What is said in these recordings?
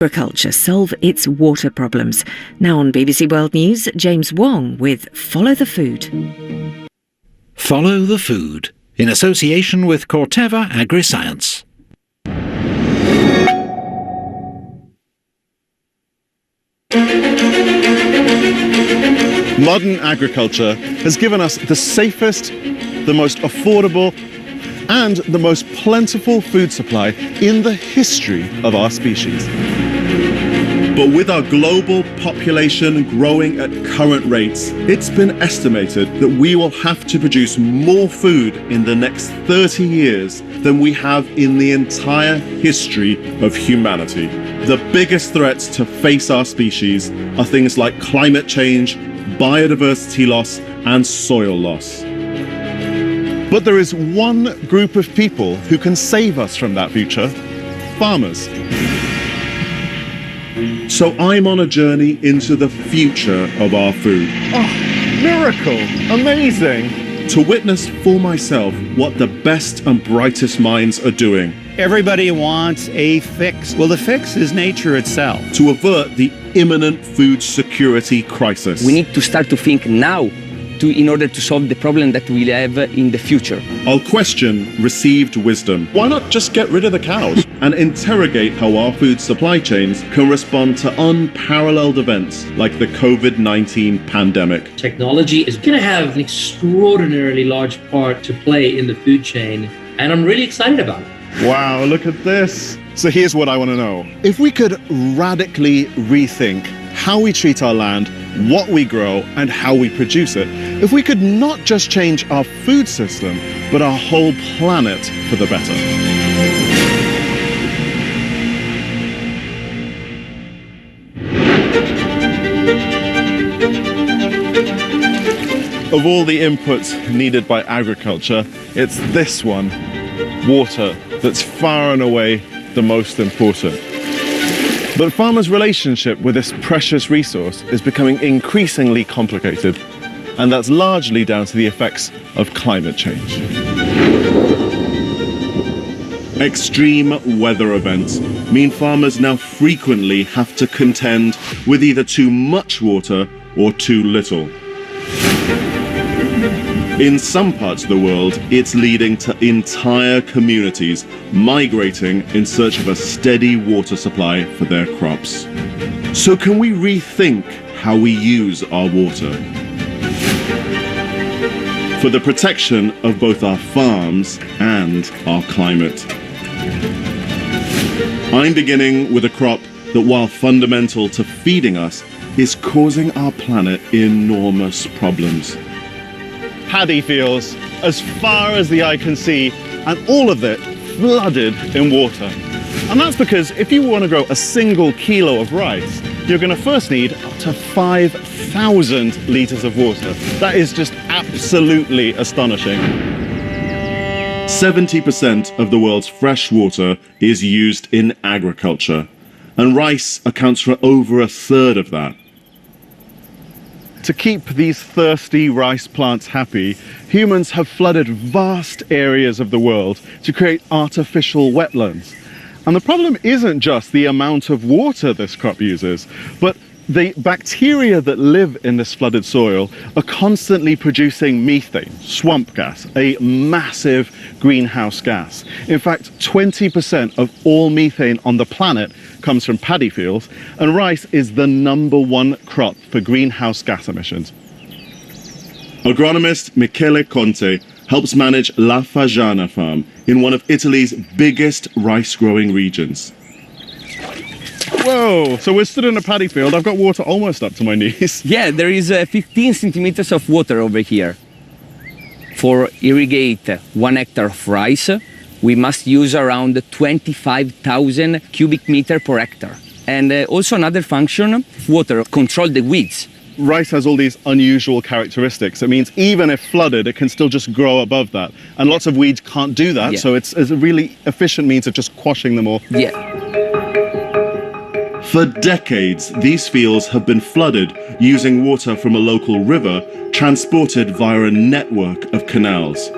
Agriculture solve its water problems. Now on BBC World News, James Wong with Follow the Food. Follow the Food, in association with Corteva Agriscience. Modern agriculture has given us the safest, the most affordable, and the most plentiful food supply in the history of our species. But with our global population growing at current rates, it's been estimated that we will have to produce more food in the next 30 years than we have in the entire history of humanity. The biggest threats to face our species are things like climate change, biodiversity loss, and soil loss. But there is one group of people who can save us from that future: farmers. So I'm on a journey into the future of our food. Oh, miracle! Amazing! To witness for myself what the best and brightest minds are doing. Everybody wants a fix. Well, the fix is nature itself. To avert the imminent food security crisis. We need to start to think now in order to solve the problem that we'll have in the future. I'll question received wisdom. Why not just get rid of the cows? And interrogate how our food supply chains can respond to unparalleled events like the COVID-19 pandemic. Technology is going to have an extraordinarily large part to play in the food chain, and I'm really excited about it. Wow, look at this. So here's what I want to know. If we could radically rethink how we treat our land, what we grow, and how we produce it, if we could not just change our food system, but our whole planet for the better. Of all the inputs needed by agriculture, it's this one, water, that's far and away the most important. But farmers' relationship with this precious resource is becoming increasingly complicated, and that's largely down to the effects of climate change. Extreme weather events mean farmers now frequently have to contend with either too much water or too little. In some parts of the world, it's leading to entire communities migrating in search of a steady water supply for their crops. So can we rethink how we use our water? For the protection of both our farms and our climate. I'm beginning with a crop that, while fundamental to feeding us, is causing our planet enormous problems. Paddy fields as far as the eye can see, and all of it flooded in water. And that's because if you want to grow a single kilo of rice, you're going to first need up to 5,000 litres of water. That is just absolutely astonishing. 70% of the world's fresh water is used in agriculture, and rice accounts for over a third of that. To keep these thirsty rice plants happy, humans have flooded vast areas of the world to create artificial wetlands. And the problem isn't just the amount of water this crop uses, but the bacteria that live in this flooded soil are constantly producing methane, swamp gas, a massive greenhouse gas. In fact, 20% of all methane on the planet comes from paddy fields, and rice is the #1 crop for greenhouse gas emissions. Agronomist Michele Conte helps manage La Fagiana farm in one of Italy's biggest rice-growing regions. Whoa, so we're stood in a paddy field. I've got water almost up to my knees. Yeah, there is 15 centimeters of water over here. For irrigate 1 hectare of rice, we must use around 25,000 cubic meters per hectare. And also another function, water control the weeds. Rice has all these unusual characteristics. It means even if flooded, it can still just grow above that. And lots of weeds can't do that, so it's a really efficient means of just quashing them off. Yeah. For decades, these fields have been flooded using water from a local river transported via a network of canals.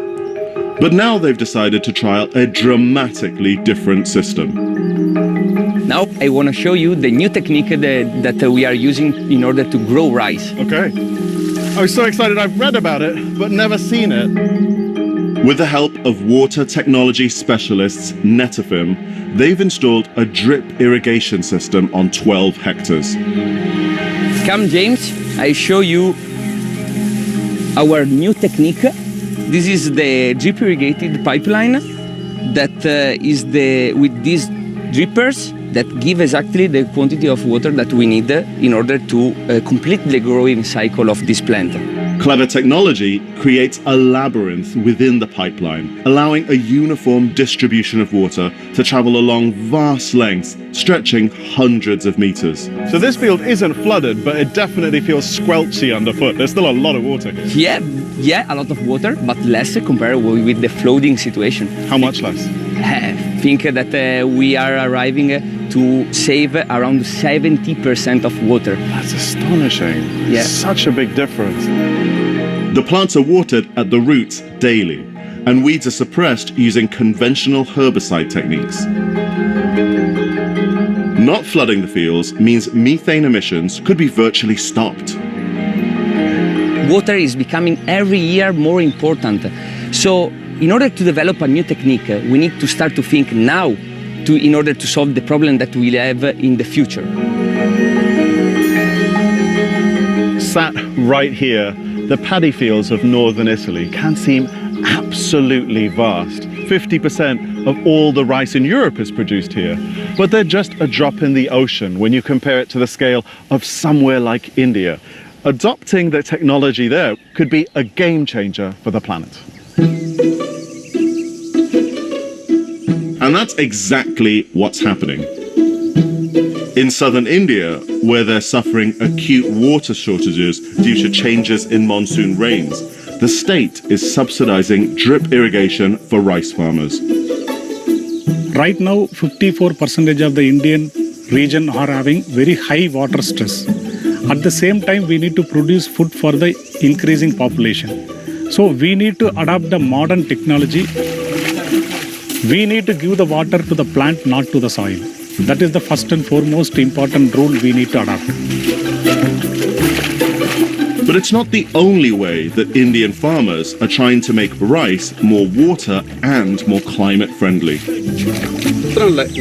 But now they've decided to trial a dramatically different system. Now I want to show you the new technique that we are using in order to grow rice. Okay. I was so excited. I've read about it, but never seen it. With the help of water technology specialists Netafim, they've installed a drip irrigation system on 12 hectares. Come, James, I show you our new technique. This is the drip irrigated pipeline that is with these drippers that give exactly the quantity of water that we need in order to complete the growing cycle of this plant. Clever technology creates a labyrinth within the pipeline, allowing a uniform distribution of water to travel along vast lengths, stretching hundreds of meters. So this field isn't flooded, but it definitely feels squelchy underfoot. There's still a lot of water. Yeah, a lot of water, but less compared with the flooding situation. How much less? I think that we are arriving to save around 70% of water. That's astonishing. Yeah. Such a big difference. The plants are watered at the roots daily, and weeds are suppressed using conventional herbicide techniques. Not flooding the fields means methane emissions could be virtually stopped. Water is becoming every year more important. So in order to develop a new technique, we need to start to think now in order to solve the problem that we'll have in the future. Sat right here, the paddy fields of northern Italy can seem absolutely vast. 50% of all the rice in Europe is produced here. But they're just a drop in the ocean when you compare it to the scale of somewhere like India. Adopting the technology there could be a game changer for the planet. And that's exactly what's happening. In southern India, where they're suffering acute water shortages due to changes in monsoon rains, the state is subsidizing drip irrigation for rice farmers. Right now, 54% of the Indian region are having very high water stress. At the same time, we need to produce food for the increasing population. So we need to adopt the modern technology. We need to give the water to the plant, not to the soil. That is the first and foremost important rule we need to adopt. But it's not the only way that Indian farmers are trying to make rice more water and more climate friendly.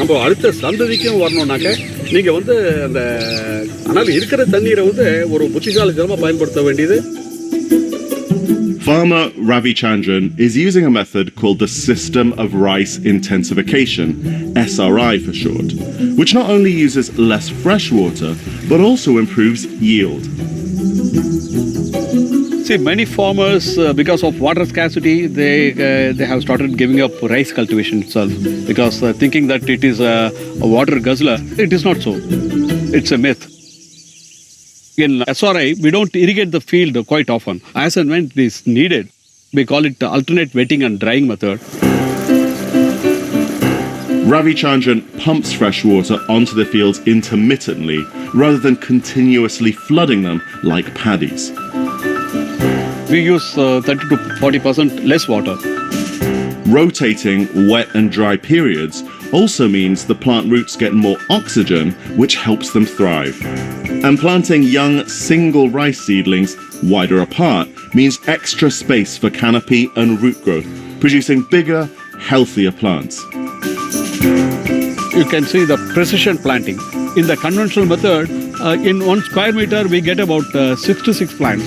நம்ம அடுத்த சந்ததிக்கும் வரணும்னாக்க நீங்க வந்து அந்த ஆனால் இருக்கிற தண்ணீரை வந்து ஒரு புத்திசாலித்தனமா பயன்படுத்த வேண்டியது. Farmer Ravichandran is using a method called the System of Rice Intensification, SRI for short, which not only uses less fresh water, but also improves yield. See, many farmers, because of water scarcity, they have started giving up rice cultivation itself because thinking that it is a water guzzler. It is not so. It's a myth. In SRI, we don't irrigate the field quite often. As and when it is needed, we call it alternate wetting and drying method. Ravichandran pumps fresh water onto the fields intermittently rather than continuously flooding them like paddies. We use 30 to 40% less water. Rotating wet and dry periods also means the plant roots get more oxygen, which helps them thrive. And planting young single rice seedlings wider apart means extra space for canopy and root growth, producing bigger, healthier plants. You can see the precision planting. In the conventional method, in 1 square meter, we get about 66 plants,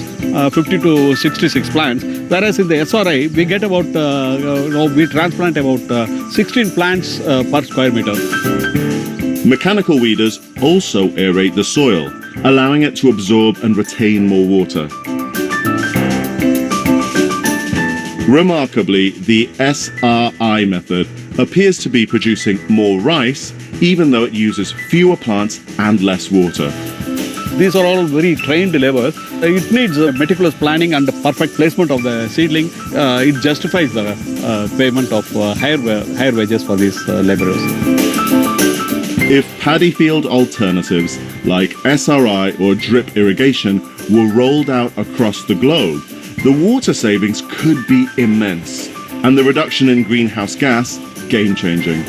50 to 66 plants. Whereas in the SRI, we get about, we transplant about 16 plants per square meter. Mechanical weeders also aerate the soil, allowing it to absorb and retain more water. Remarkably, the SRI method appears to be producing more rice, even though it uses fewer plants and less water. These are all very trained laborers. It needs meticulous planning and the perfect placement of the seedling. It justifies the payment of higher wages for these laborers. If paddy field alternatives like SRI or drip irrigation were rolled out across the globe, the water savings could be immense, and the reduction in greenhouse gas game-changing.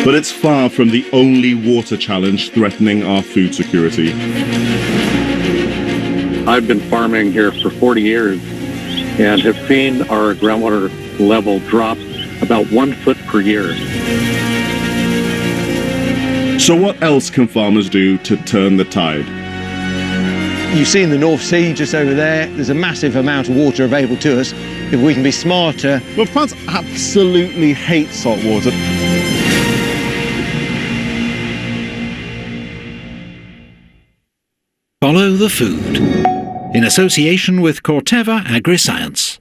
But it's far from the only water challenge threatening our food security. I've been farming here for 40 years and have seen our groundwater level drop about 1 foot per year. So what else can farmers do to turn the tide? You see in the North Sea just over there's a massive amount of water available to us. If we can be smarter. Well, plants absolutely hate salt water. Follow the Food, in association with Corteva Agriscience.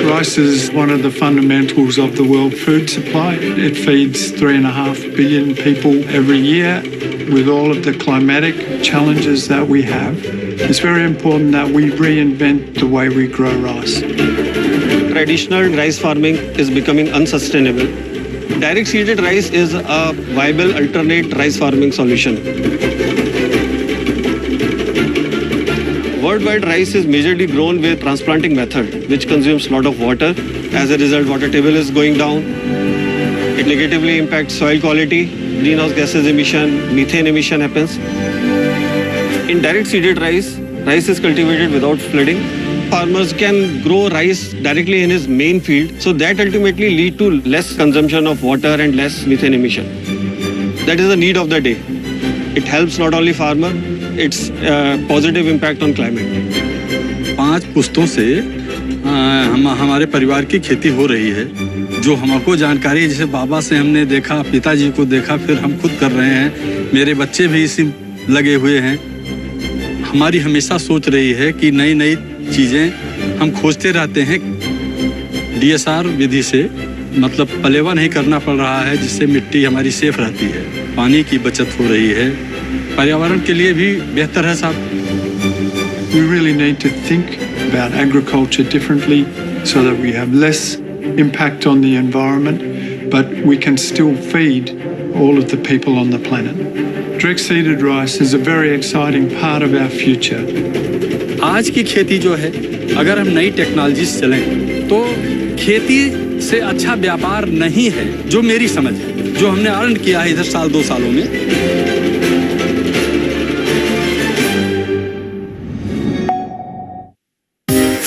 Rice is one of the fundamentals of the world food supply. It feeds 3.5 billion people every year. With all of the climatic challenges that we have, it's very important that we reinvent the way we grow rice. Traditional rice farming is becoming unsustainable. Direct seeded rice is a viable alternate rice farming solution. Worldwide, rice is majorly grown with transplanting method, which consumes a lot of water. As a result, water table is going down. It negatively impacts soil quality, greenhouse gases emission, methane emission happens. In direct seeded rice, rice is cultivated without flooding. Farmers can grow rice directly in his main field, so that ultimately lead to less consumption of water and less methane emission. That is the need of the day. It helps not only farmer, it's a positive impact on climate. 5 पुस्तों से हमारे परिवार की खेती हो रही है, जो हमको जानकारी है। जैसे बाबा से हमने देखा, पिताजी को देखा, फिर हम खुद कर रहे हैं। मेरे बच्चे भी इसी लगे हुए हैं। हमारी हमेशा सोच रही है कि नई नई चीज़ें हम खोजते रहते हैं। DSR विधि से मतलब पलेवा नहीं करना पड़ रहा है, जिससे मिट्टी हमारी सेफ रहती है, पानी की बचत हो रही है, पर्यावरण के लिए भी बेहतर है साहब। We really need to think about agriculture differently so that we have less impact on the environment, but we can still feed all of the people on the planet. Direct seeded rice is a very exciting part of our future. आज की खेती जो है, अगर हम नई technology से चलें तो खेती से अच्छा व्यापार नहीं है, जो मेरी समझ है, जो हमने अर्न किया है इधर साल 2 सालों में।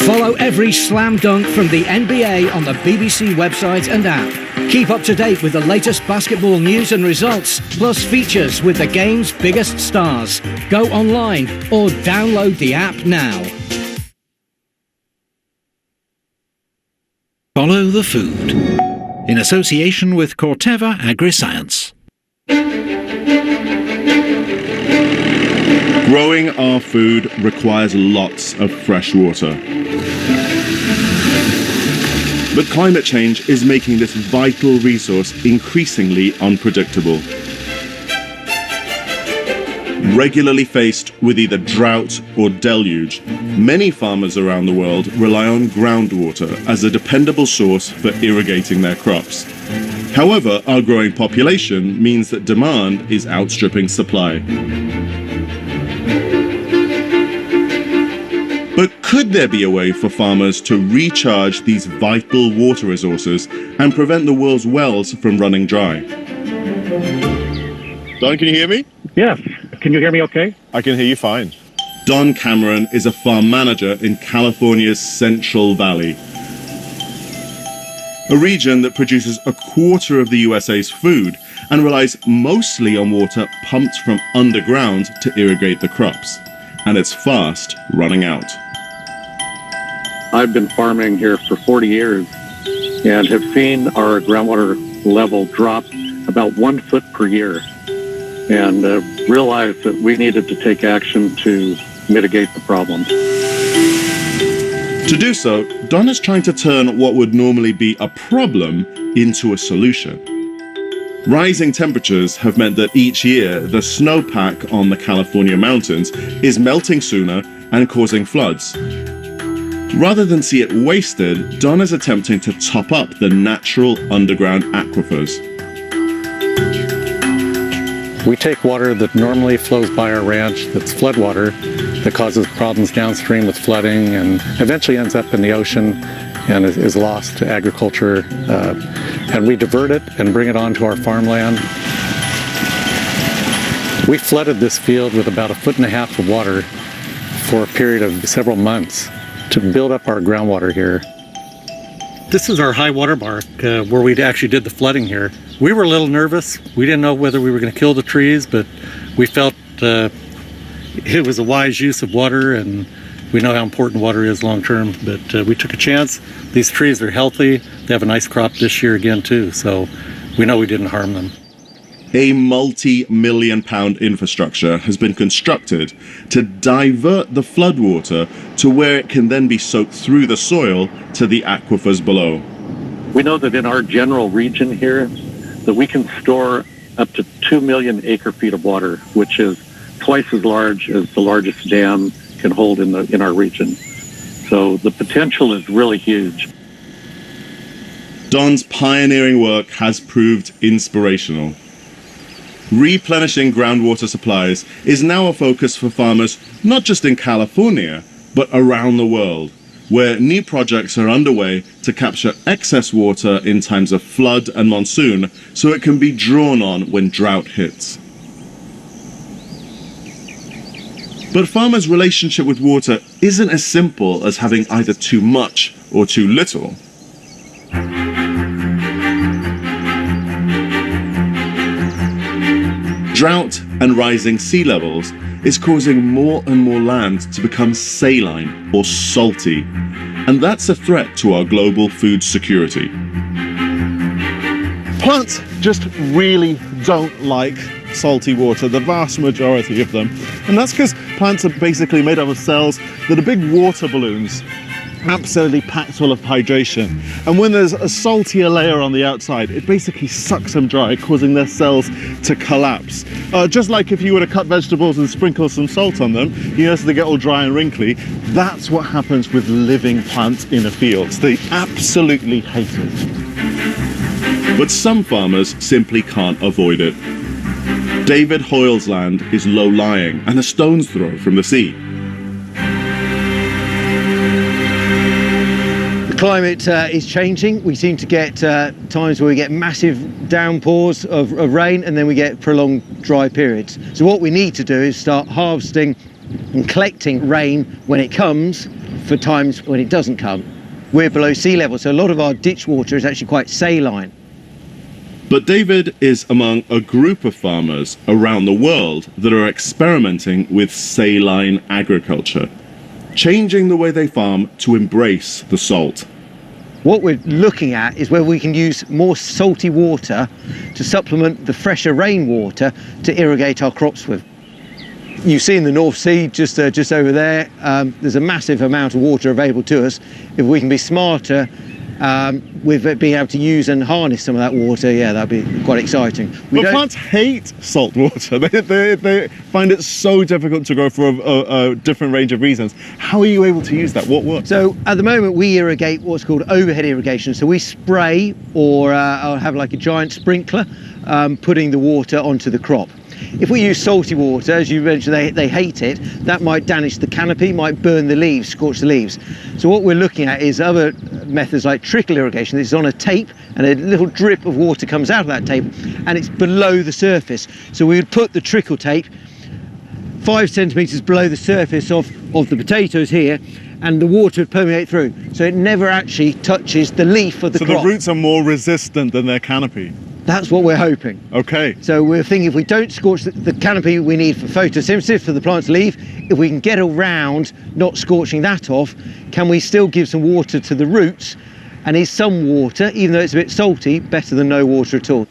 Follow every slam dunk from the NBA on the BBC website and app. Keep up to date with the latest basketball news and results, plus features with the game's biggest stars. Go online or download the app now. Follow the Food, in association with Corteva Agriscience. Growing our food requires lots of fresh water. But climate change is making this vital resource increasingly unpredictable. Regularly faced with either drought or deluge, many farmers around the world rely on groundwater as a dependable source for irrigating their crops. However, our growing population means that demand is outstripping supply. But could there be a way for farmers to recharge these vital water resources and prevent the world's wells from running dry? Don, can you hear me? Yes. Can you hear me okay? I can hear you fine. Don Cameron is a farm manager in California's Central Valley, a region that produces 1/4 of the USA's food and relies mostly on water pumped from underground to irrigate the crops. And it's fast running out. I've been farming here for 40 years and have seen our groundwater level drop about 1 foot per year, and realized that we needed to take action to mitigate the problem. To do so, Don is trying to turn what would normally be a problem into a solution. Rising temperatures have meant that each year the snowpack on the California mountains is melting sooner and causing floods. Rather than see it wasted, Don is attempting to top up the natural underground aquifers. We take water that normally flows by our ranch, that's floodwater, that causes problems downstream with flooding and eventually ends up in the ocean and is lost to agriculture. And we divert it and bring it onto our farmland. We flooded this field with about 1.5 feet of water for a period of several months to build up our groundwater here. This is our high water mark where we actually did the flooding here. We were a little nervous. We didn't know whether we were going to kill the trees, but we felt it was a wise use of water, and we know how important water is long term, but we took a chance. These trees are healthy. They have a nice crop this year again too, so we know we didn't harm them. A multi-million-pound infrastructure has been constructed to divert the floodwater to where it can then be soaked through the soil to the aquifers below. We know that in our general region here, that we can store up to 2 million acre-feet of water, which is twice as large as the largest dam can hold in our region. So the potential is really huge. Don's pioneering work has proved inspirational. Replenishing groundwater supplies is now a focus for farmers not just in California, but around the world, where new projects are underway to capture excess water in times of flood and monsoon so it can be drawn on when drought hits. But farmers' relationship with water isn't as simple as having either too much or too little. Drought and rising sea levels is causing more and more land to become saline or salty, and that's a threat to our global food security. Plants just really don't like salty water, the vast majority of them. And that's because plants are basically made up of cells that are big water balloons, absolutely packed full of hydration. And when there's a saltier layer on the outside, it basically sucks them dry, causing their cells to collapse. Just like if you were to cut vegetables and sprinkle some salt on them, you notice they get all dry and wrinkly. That's what happens with living plants in a field. They absolutely hate it. But some farmers simply can't avoid it. David Hoyle's land is low-lying and a stone's throw from the sea. The climate is changing. We seem to get times where we get massive downpours of rain, and then we get prolonged dry periods. So what we need to do is start harvesting and collecting rain when it comes for times when it doesn't come. We're below sea level, so a lot of our ditch water is actually quite saline. But David is among a group of farmers around the world that are experimenting with saline agriculture, changing the way they farm to embrace the salt. What we're looking at is where we can use more salty water to supplement the fresher rainwater to irrigate our crops with. You see in the North Sea, just over there, there's a massive amount of water available to us. If we can be smarter with being able to use and harness some of that water, yeah, that'd be quite exciting. But plants hate salt water. They find it so difficult to grow for a different range of reasons. How are you able to use that? What works? So at the moment we irrigate what's called overhead irrigation. So we spray or have like a giant sprinkler putting the water onto the crop. If we use salty water, as you mentioned, they hate it. That might damage the canopy, might burn the leaves, scorch the leaves. So what we're looking at is other methods like trickle irrigation. This is on a tape, and a little drip of water comes out of that tape, and it's below the surface. So we would put the trickle tape 5 centimetres below the surface of the potatoes here, and the water would permeate through. So it never actually touches the leaf of the crop. So the roots are more resistant than their canopy? That's what we're hoping. Okay. So we're thinking if we don't scorch the canopy we need for photosynthesis, for the plants to leave, if we can get around not scorching that off, can we still give some water to the roots? And is some water, even though it's a bit salty, better than no water at all?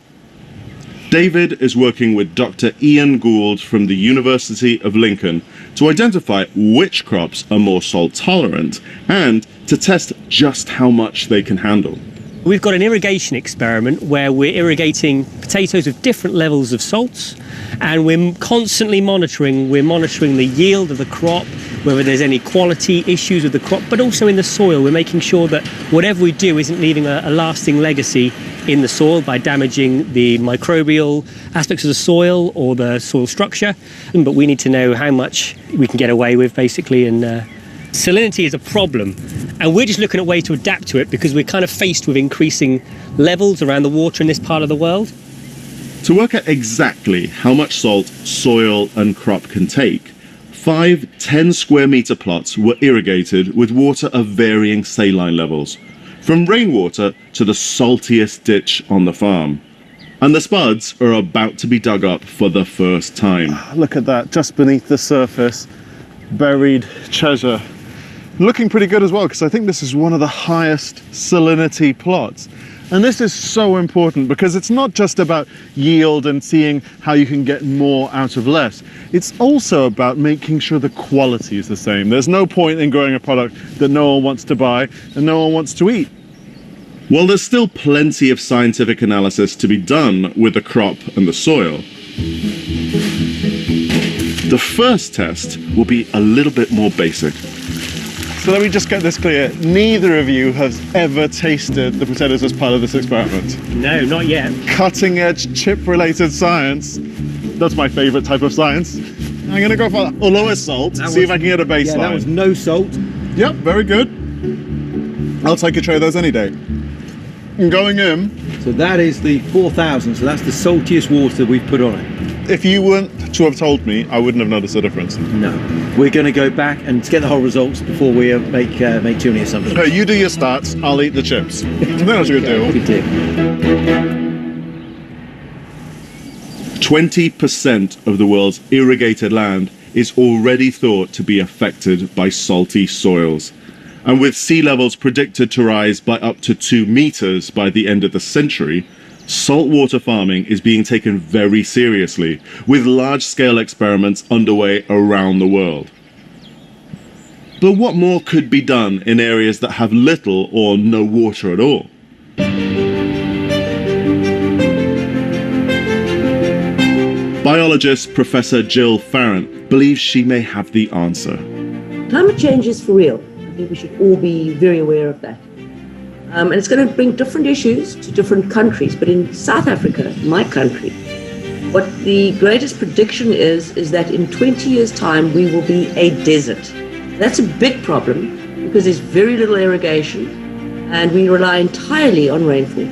David is working with Dr. Ian Gould from the University of Lincoln to identify which crops are more salt tolerant and to test just how much they can handle. We've got an irrigation experiment where we're irrigating potatoes with different levels of salts, and we're constantly monitoring the yield of the crop, whether there's any quality issues with the crop, but also in the soil. We're making sure that whatever we do isn't leaving a lasting legacy in the soil by damaging the microbial aspects of the soil or the soil structure. But we need to know how much we can get away with, basically. And salinity is a problem. And we're just looking at ways to adapt to it because we're kind of faced with increasing levels around the water in this part of the world. To work out exactly how much salt soil and crop can take, 5 10 square metre plots were irrigated with water of varying saline levels, from rainwater to the saltiest ditch on the farm. And the spuds are about to be dug up for the first time. Look at that, just beneath the surface, buried treasure. Looking pretty good as well, because I think this is one of the highest salinity plots. And this is so important because it's not just about yield and seeing how you can get more out of less. It's also about making sure the quality is the same. There's no point in growing a product that no one wants to buy and no one wants to eat. While there's still plenty of scientific analysis to be done with the crop and the soil, the first test will be a little bit more basic. So let me just get this clear. Neither of you has ever tasted the potatoes as part of this experiment. No, not yet. Cutting edge chip-related science. That's my favorite type of science. I'm gonna go for the lowest salt, see if I can get a baseline. Yeah, that was no salt. Yep, very good. I'll take a tray of those any day. And going in. So that is the 4,000, so that's the saltiest water we've put on it. If you weren't to have told me, I wouldn't have noticed the difference. No. We're going to go back and get the whole results before we make too many assumptions. Okay, you do your stats, I'll eat the chips. That's a good deal. Good deal. 20% of the world's irrigated land is already thought to be affected by salty soils. And with sea levels predicted to rise by up to 2 meters by the end of the century, saltwater farming is being taken very seriously, with large-scale experiments underway around the world. But what more could be done in areas that have little or no water at all? Biologist Professor Jill Farrant believes she may have the answer. Climate change is for real. I think we should all be very aware of that. And it's going to bring different issues to different countries. But in South Africa, my country, what the greatest prediction is that in 20 years' time, we will be a desert. That's a big problem because there's very little irrigation and we rely entirely on rainfall.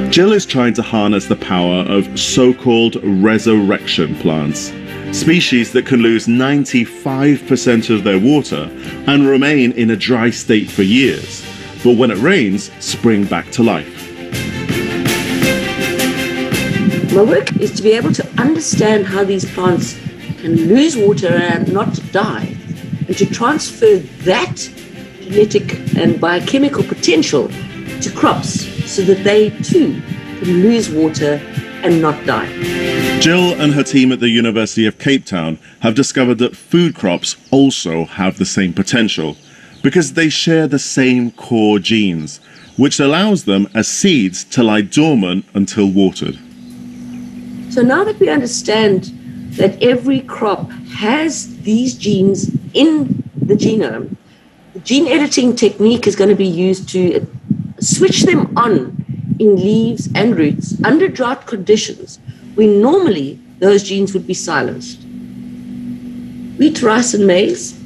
Jill is trying to harness the power of so-called resurrection plants, species that can lose 95% of their water and remain in a dry state for years, but when it rains, spring back to life. My work is to be able to understand how these plants can lose water and not die, and to transfer that genetic and biochemical potential to crops so that they too can lose water and not die. Jill and her team at the University of Cape Town have discovered that food crops also have the same potential because they share the same core genes, which allows them as seeds to lie dormant until watered. So now that we understand that every crop has these genes in the genome, the gene editing technique is going to be used to switch them on in leaves and roots under drought conditions when normally those genes would be silenced. Wheat, rice and maize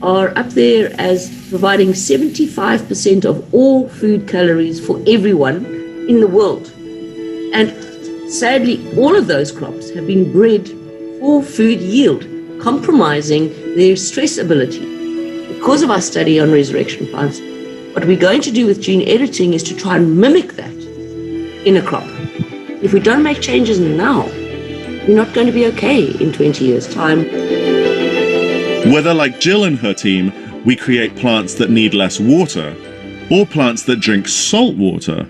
are up there as providing 75% of all food calories for everyone in the world. And sadly, all of those crops have been bred for food yield, compromising their stress ability. Because of our study on resurrection plants, what we're going to do with gene editing is to try and mimic that in a crop. If we don't make changes now, we're not going to be okay in 20 years' time. Whether, like Jill and her team, we create plants that need less water, or plants that drink salt water,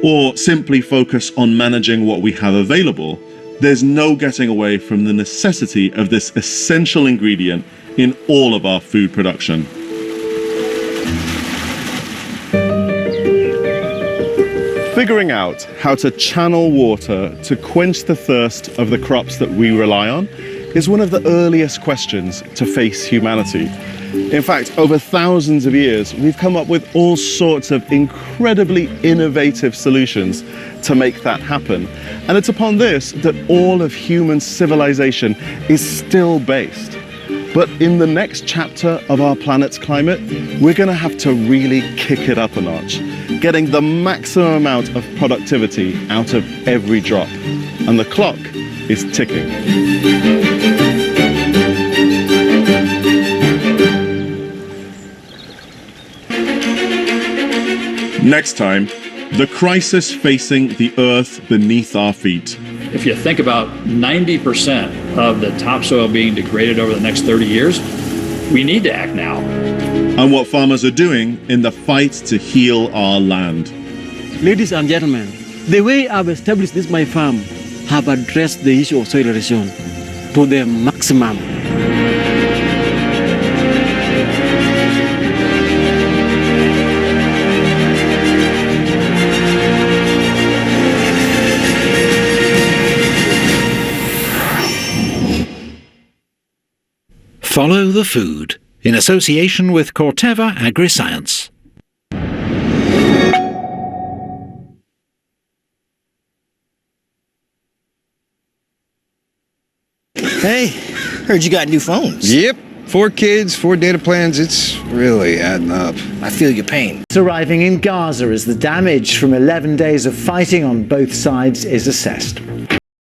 or simply focus on managing what we have available, there's no getting away from the necessity of this essential ingredient in all of our food production. Figuring out how to channel water to quench the thirst of the crops that we rely on is one of the earliest questions to face humanity. In fact, over thousands of years, we've come up with all sorts of incredibly innovative solutions to make that happen. And it's upon this that all of human civilization is still based. But in the next chapter of our planet's climate, we're going to have to really kick it up a notch, getting the maximum amount of productivity out of every drop. And the clock is ticking. Next time, the crisis facing the earth beneath our feet. If you think about 90% of the topsoil being degraded over the next 30 years, we need to act now. And what farmers are doing in the fight to heal our land. Ladies and gentlemen, the way I've established this my farm have addressed the issue of soil erosion to the maximum. Follow the Food, in association with Corteva Agriscience. Hey, heard you got new phones. Yep. 4 kids, 4 data plans, it's really adding up. I feel your pain. It's arriving in Gaza as the damage from 11 days of fighting on both sides is assessed.